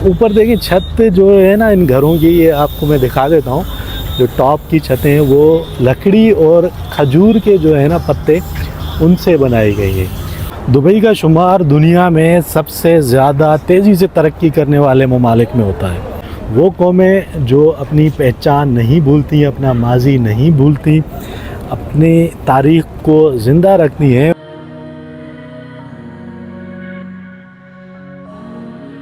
ऊपर देखिए छत जो है ना इन घरों की, ये आपको मैं दिखा देता हूँ। जो टॉप की छतें हैं वो लकड़ी और खजूर के जो है ना पत्ते, उनसे बनाई गई है। दुबई का शुमार दुनिया में सबसे ज़्यादा तेज़ी से तरक्की करने वाले ममालिक में होता है। वो कौमें जो अपनी पहचान नहीं भूलती, अपना माजी नहीं भूलती, अपनी तारीख़ को ज़िंदा रखती हैं।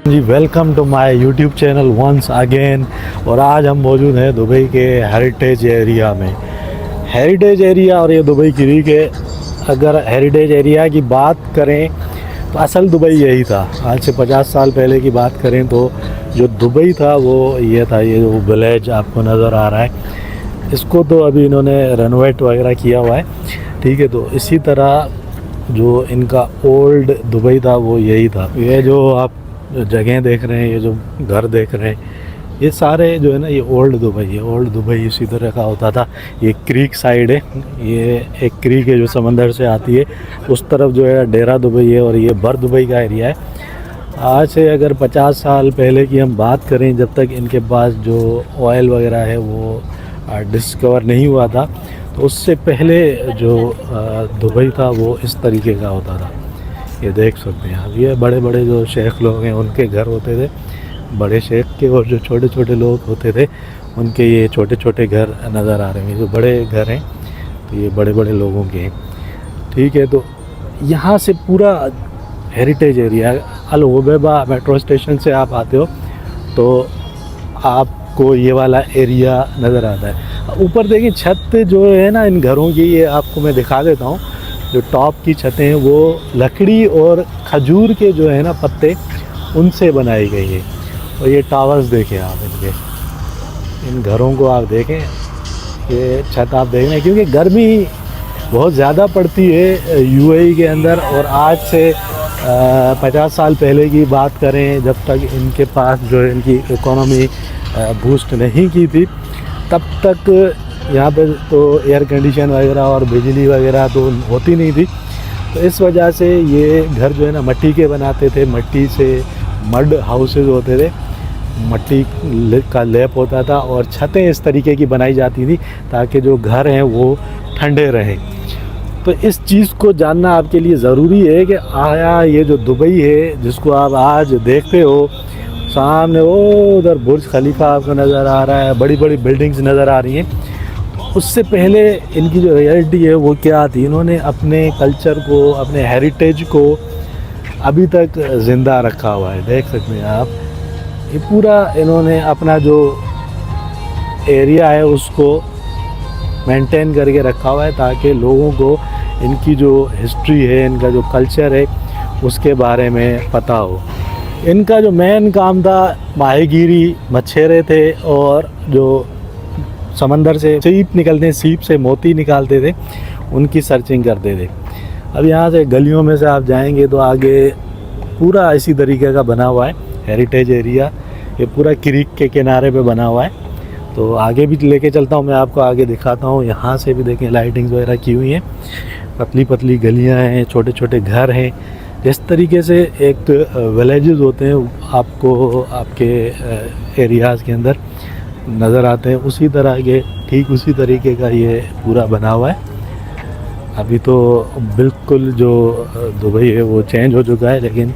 जी, welcome to my YouTube channel once again. और आज हम मौजूद हैं दुबई के हेरिटेज एरिया में। हेरिटेज एरिया और ये दुबई की रीक है। अगर हेरिटेज एरिया की बात करें तो असल दुबई यही था। आज से 50 साल पहले की बात करें तो जो दुबई था वो ये था। ये जो विलेज आपको नज़र आ रहा है, इसको तो अभी इन्होंने रेनोवेट वगैरह किया हुआ है, ठीक है। तो इसी तरह जो इनका ओल्ड दुबई था वो यही था। ये जो आप जगह देख रहे हैं, ये जो घर देख रहे हैं, ये सारे जो है ना ये ओल्ड दुबई है। ओल्ड दुबई इसी तरह का होता था। ये क्रीक साइड है, ये एक क्रीक है जो समंदर से आती है। उस तरफ जो है डेरा दुबई है और ये बर दुबई का एरिया है। आज से अगर 50 साल पहले की हम बात करें, जब तक इनके पास जो ऑयल वगैरह है वो डिस्कवर नहीं हुआ था, तो उससे पहले जो दुबई था वो इस तरीके का होता था। ये देख सकते हैं आप। ये बड़े बड़े जो शेख लोग हैं उनके घर होते थे, बड़े शेख के। और जो छोटे छोटे लोग होते थे उनके ये छोटे छोटे घर नज़र आ रहे हैं। जो बड़े घर हैं तो ये बड़े बड़े लोगों के हैं, ठीक है। तो यहाँ से पूरा हेरिटेज एरिया, अल हुबैबा मेट्रो स्टेशन से आप आते हो तो आपको ये वाला एरिया नज़र आता है। ऊपर देखिए छत जो है ना इन घरों की, ये आपको मैं दिखा देता हूँ। जो टॉप की छतें हैं वो लकड़ी और खजूर के जो है ना पत्ते, उनसे बनाई गई है। और ये टावर्स देखें आप, इनके इन घरों को आप देखें, ये छत आप देख रहे हैं। क्योंकि गर्मी बहुत ज़्यादा पड़ती है यूएई के अंदर। और आज से 50 साल पहले की बात करें, जब तक इनके पास जो है इनकी इकोनॉमी बूस्ट नहीं की थी, तब तक यहाँ पे तो एयर कंडीशन वगैरह और बिजली वगैरह तो होती नहीं थी। तो इस वजह से ये घर जो है ना मट्टी के बनाते थे। मट्टी से मड हाउसेज होते थे, मट्टी का लेप होता था और छतें इस तरीके की बनाई जाती थी ताकि जो घर हैं वो ठंडे रहें। तो इस चीज़ को जानना आपके लिए ज़रूरी है कि आया ये जो दुबई है जिसको आप आज देखते हो, सामने वो उधर बुर्ज खलीफा आपको नज़र आ रहा है, बड़ी बड़ी बिल्डिंग्स नज़र आ रही हैं। उससे पहले इनकी जो रियलिटी है वो क्या थी, इन्होंने अपने कल्चर को, अपने हेरिटेज को अभी तक ज़िंदा रखा हुआ है। देख सकते हैं आप, ये पूरा इन्होंने अपना जो एरिया है उसको मेंटेन करके रखा हुआ है ताकि लोगों को इनकी जो हिस्ट्री है, इनका जो कल्चर है, उसके बारे में पता हो। इनका जो मेन काम था माहीगीरी, मछेरे थे और जो समंदर से सीप निकलते हैं, सीप से मोती निकालते थे, उनकी सर्चिंग करते थे। अब यहाँ से गलियों में से आप जाएंगे तो आगे पूरा इसी तरीके का बना हुआ है हेरिटेज एरिया। ये पूरा क्रीक के किनारे पे बना हुआ है। तो आगे भी लेके चलता हूँ मैं आपको, आगे दिखाता हूँ। यहाँ से भी देखें लाइटिंग्स वगैरह की हुई हैं, पतली पतली गलियाँ हैं, छोटे छोटे घर हैं। जिस तरीके से एक विलेजेस होते हैं आपको आपके एरियाज़ के अंदर नज़र आते हैं, उसी तरह के, ठीक उसी तरीके का ये पूरा बना हुआ है। अभी तो बिल्कुल जो दुबई है वो चेंज हो चुका है, लेकिन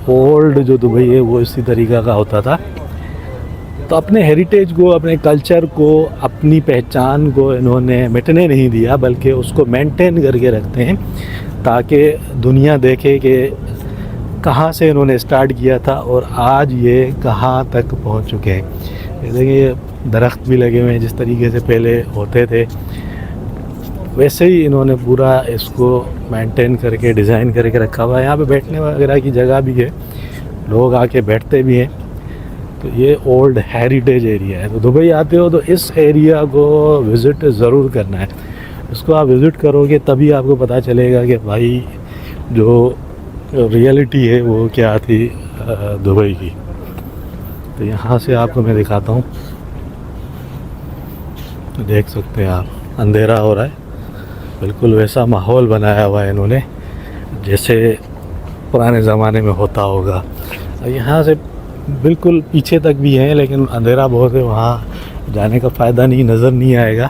ओल्ड जो दुबई है वो इसी तरीका का होता था। तो अपने हेरिटेज को, अपने कल्चर को, अपनी पहचान को इन्होंने मिटने नहीं दिया, बल्कि उसको मेंटेन करके रखते हैं ताकि दुनिया देखे कि कहाँ से इन्होंने स्टार्ट किया था और आज ये कहाँ तक पहुँच चुके हैं। ये देखिए दरख्त भी लगे हुए हैं, जिस तरीके से पहले होते थे वैसे ही इन्होंने पूरा इसको मेंटेन करके डिज़ाइन करके रखा हुआ है। यहाँ पे बैठने वगैरह की जगह भी है, लोग आके बैठते भी हैं। तो ये ओल्ड हेरिटेज एरिया है। तो दुबई आते हो तो इस एरिया को विज़िट ज़रूर करना है। इसको आप विज़िट करोगे तभी आपको पता चलेगा कि भाई जो रियलिटी है वो क्या थी दुबई की। तो यहाँ से आपको मैं दिखाता हूँ, देख सकते हैं आप, अंधेरा हो रहा है। बिल्कुल वैसा माहौल बनाया हुआ है इन्होंने जैसे पुराने ज़माने में होता होगा। यहाँ से बिल्कुल पीछे तक भी हैं, लेकिन अंधेरा बहुत है, वहाँ जाने का फ़ायदा नहीं, नज़र नहीं आएगा।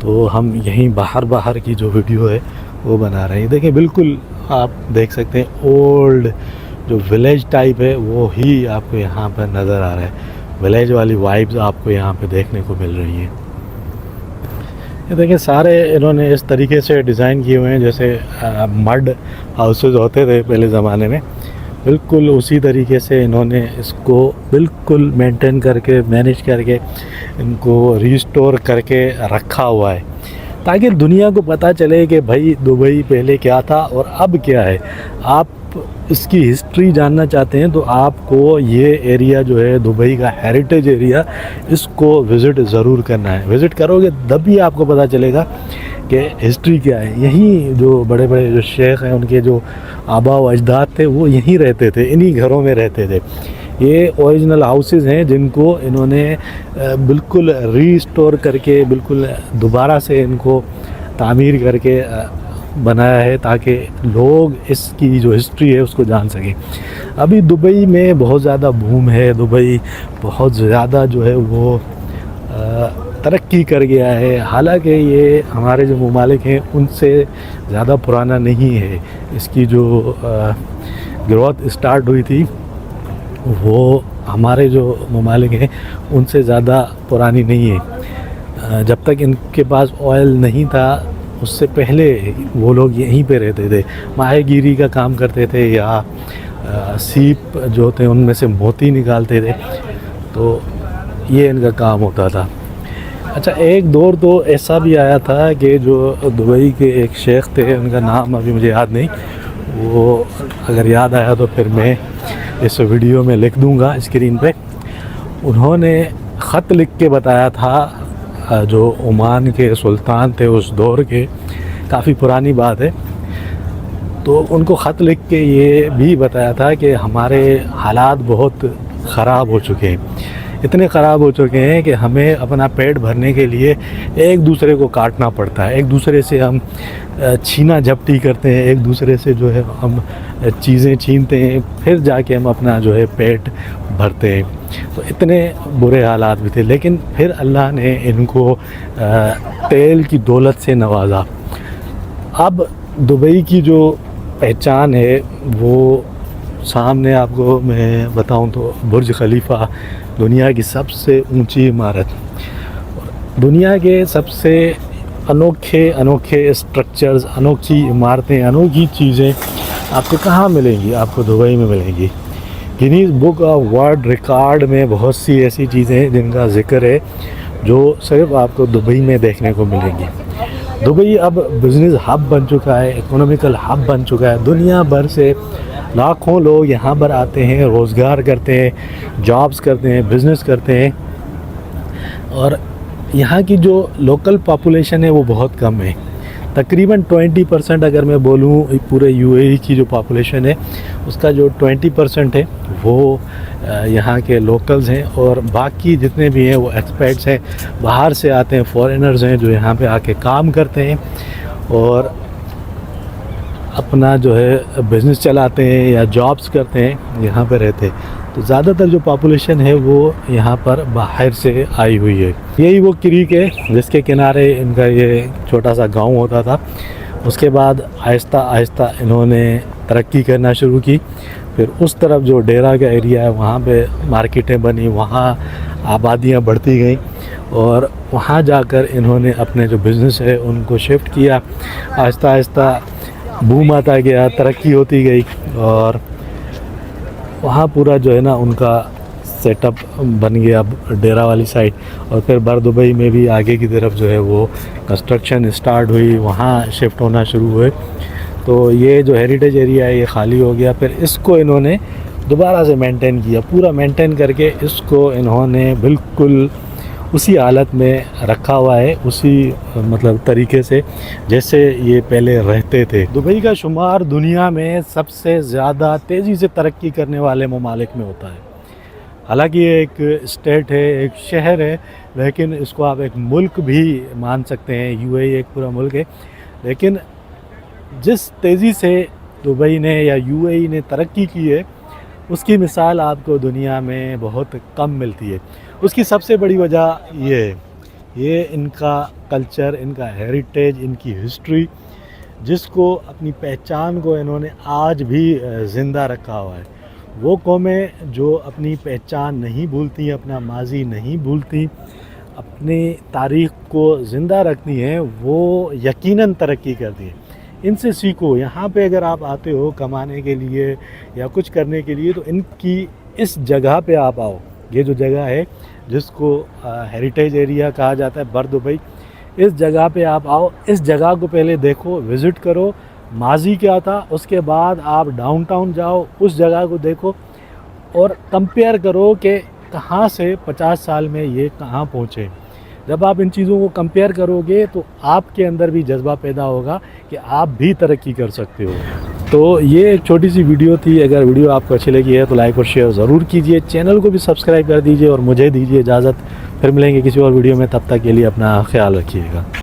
तो हम यहीं बाहर बाहर की जो वीडियो है वो बना रहे हैं। देखिए बिल्कुल आप देख सकते हैं ओल्ड जो विलेज टाइप है वो ही आपको यहाँ पर नज़र आ रहा है। विलेज वाली वाइब्स आपको यहाँ पे देखने को मिल रही हैं। ये देखिए सारे इन्होंने इस तरीके से डिज़ाइन किए हुए हैं जैसे मड हाउसेस होते थे पहले ज़माने में, बिल्कुल उसी तरीके से इन्होंने इसको बिल्कुल मेंटेन करके मैनेज करके इनको रिस्टोर करके रखा हुआ है, ताकि दुनिया को पता चले कि भाई दुबई पहले क्या था और अब क्या है। आप इसकी हिस्ट्री जानना चाहते हैं तो आपको ये एरिया जो है दुबई का हेरिटेज एरिया, इसको विज़िट ज़रूर करना है। विज़िट करोगे तभी आपको पता चलेगा कि हिस्ट्री क्या है। यहीं जो बड़े बड़े जो शेख हैं उनके जो आबा व अजदाद थे वो यहीं रहते थे, इन्हीं घरों में रहते थे। ये ओरिजिनल हाउसेस हैं जिनको इन्होंने बिल्कुल रीस्टोर करके बिल्कुल दोबारा से इनको तामीर करके बनाया है, ताकि लोग इसकी जो हिस्ट्री है उसको जान सकें। अभी दुबई में बहुत ज़्यादा बूम है, दुबई बहुत ज़्यादा जो है वो तरक्की कर गया है। हालांकि ये हमारे जो ममालिक हैं उनसे ज़्यादा पुराना नहीं है। इसकी जो ग्रोथ स्टार्ट हुई थी वो हमारे जो ममालिक हैं उनसे ज़्यादा पुरानी नहीं है। जब तक इनके पास ऑयल नहीं था उससे पहले वो लोग यहीं पे रहते थे, माहीगीरी का काम करते थे या सीप जो थे उनमें से मोती निकालते थे, तो ये इनका काम होता था। अच्छा, एक दौर तो ऐसा भी आया था कि जो दुबई के एक शेख थे, उनका नाम अभी मुझे याद नहीं, वो अगर याद आया तो फिर मैं इस वीडियो में लिख दूंगा स्क्रीन पे। उन्होंने ख़त लिख के बताया था, जो ओमान के सुल्तान थे उस दौर के, काफ़ी पुरानी बात है, तो उनको ख़त लिख के ये भी बताया था कि हमारे हालात बहुत ख़राब हो चुके हैं, इतने ख़राब हो चुके हैं कि हमें अपना पेट भरने के लिए एक दूसरे को काटना पड़ता है, एक दूसरे से हम छीना झपटी करते हैं, एक दूसरे से जो है हम चीज़ें छीनते हैं, फिर जाके हम अपना जो है पेट भरते हैं। तो इतने बुरे हालात भी थे, लेकिन फिर अल्लाह ने इनको तेल की दौलत से नवाजा। अब दुबई की जो पहचान है वो सामने आपको मैं बताऊं तो बुर्ज खलीफा, दुनिया की सबसे ऊंची इमारत, दुनिया के सबसे अनोखे स्ट्रक्चर्स, अनोखी इमारतें, अनोखी चीज़ें आपको कहाँ मिलेंगी? आपको दुबई में मिलेंगी। Guinness book of world record में बहुत सी ऐसी चीज़ें हैं जिनका जिक्र है जो सिर्फ आपको दुबई में देखने को मिलेंगी। दुबई अब बिज़नेस हब बन चुका है, इकोनॉमिकल हब बन चुका है। दुनिया भर से लाखों लोग यहाँ पर आते हैं, रोज़गार करते हैं, जॉब्स करते हैं, बिज़नेस करते हैं, और यहाँ की जो लोकल पॉपुलेशन है वो बहुत कम है। तकरीबन 20% अगर मैं बोलूँ पूरे यूएई की जो पॉपुलेशन है उसका जो 20% है वो यहाँ के लोकल्स हैं, और बाकी जितने भी हैं वो एक्सपेट्स हैं, बाहर से आते हैं, फॉरेनर्स हैं जो यहाँ पे आके काम करते हैं और अपना जो है बिज़नेस चलाते हैं या जॉब्स करते हैं, यहाँ पे रहते हैं। तो ज़्यादातर जो पॉपुलेशन है वो यहाँ पर बाहर से आई हुई है। यही वो क्रीक है जिसके किनारे इनका ये छोटा सा गांव होता था। उसके बाद आहिस्ता आहिस्ता इन्होंने तरक्की करना शुरू की। फिर उस तरफ जो डेरा का एरिया है वहाँ पे मार्केटें बनी, वहाँ आबादियाँ बढ़ती गई, और वहाँ जाकर इन्होंने अपने जो बिज़नेस है उनको शिफ्ट किया। आहिस्ता आहिस्ता बूम आता गया, तरक्की होती गई, और वहाँ पूरा जो है ना उनका सेटअप बन गया डेरा वाली साइड। और फिर बार दुबई में भी आगे की तरफ जो है वो कंस्ट्रक्शन स्टार्ट हुई, वहाँ शिफ्ट होना शुरू हुए। तो ये जो हेरिटेज एरिया है ये खाली हो गया। फिर इसको इन्होंने दोबारा से मेंटेन किया, पूरा मेंटेन करके इसको इन्होंने बिल्कुल उसी हालत में रखा हुआ है, उसी मतलब तरीके से जैसे ये पहले रहते थे। दुबई का शुमार दुनिया में सबसे ज़्यादा तेज़ी से तरक्की करने वाले ममालिक में होता है। हालांकि ये एक स्टेट है, एक शहर है, लेकिन इसको आप एक मुल्क भी मान सकते हैं। यूएई एक पूरा मुल्क है, लेकिन जिस तेज़ी से दुबई ने या यूएई ने तरक्की की है उसकी मिसाल आपको दुनिया में बहुत कम मिलती है। उसकी सबसे बड़ी वजह ये है, ये इनका कल्चर, इनका हेरिटेज, इनकी हिस्ट्री, जिसको अपनी पहचान को इन्होंने आज भी ज़िंदा रखा हुआ है। वो कौमें जो अपनी पहचान नहीं भूलती, अपना माज़ी नहीं भूलती, अपनी तारीख़ को ज़िंदा रखती हैं, वो यकीनन तरक्की करती हैं। इनसे सीखो। यहाँ पे अगर आप आते हो कमाने के लिए या कुछ करने के लिए, तो इनकी इस जगह पे आप आओ। ये जो जगह है जिसको हेरिटेज एरिया कहा जाता है, बर दुबई, इस जगह पे आप आओ। इस जगह को पहले देखो, विज़िट करो, माज़ी क्या था, उसके बाद आप डाउनटाउन जाओ, उस जगह को देखो और कंपेयर करो कि कहाँ से 50 साल में ये कहाँ पहुँचे। जब आप इन चीज़ों को कंपेयर करोगे तो आपके अंदर भी जज्बा पैदा होगा कि आप भी तरक्की कर सकते हो। तो ये एक छोटी सी वीडियो थी। अगर वीडियो आपको अच्छी लगी है तो लाइक और शेयर ज़रूर कीजिए। चैनल को भी सब्सक्राइब कर दीजिए और मुझे दीजिए इजाज़त। फिर मिलेंगे किसी और वीडियो में, तब तक के लिए अपना ख्याल रखिएगा।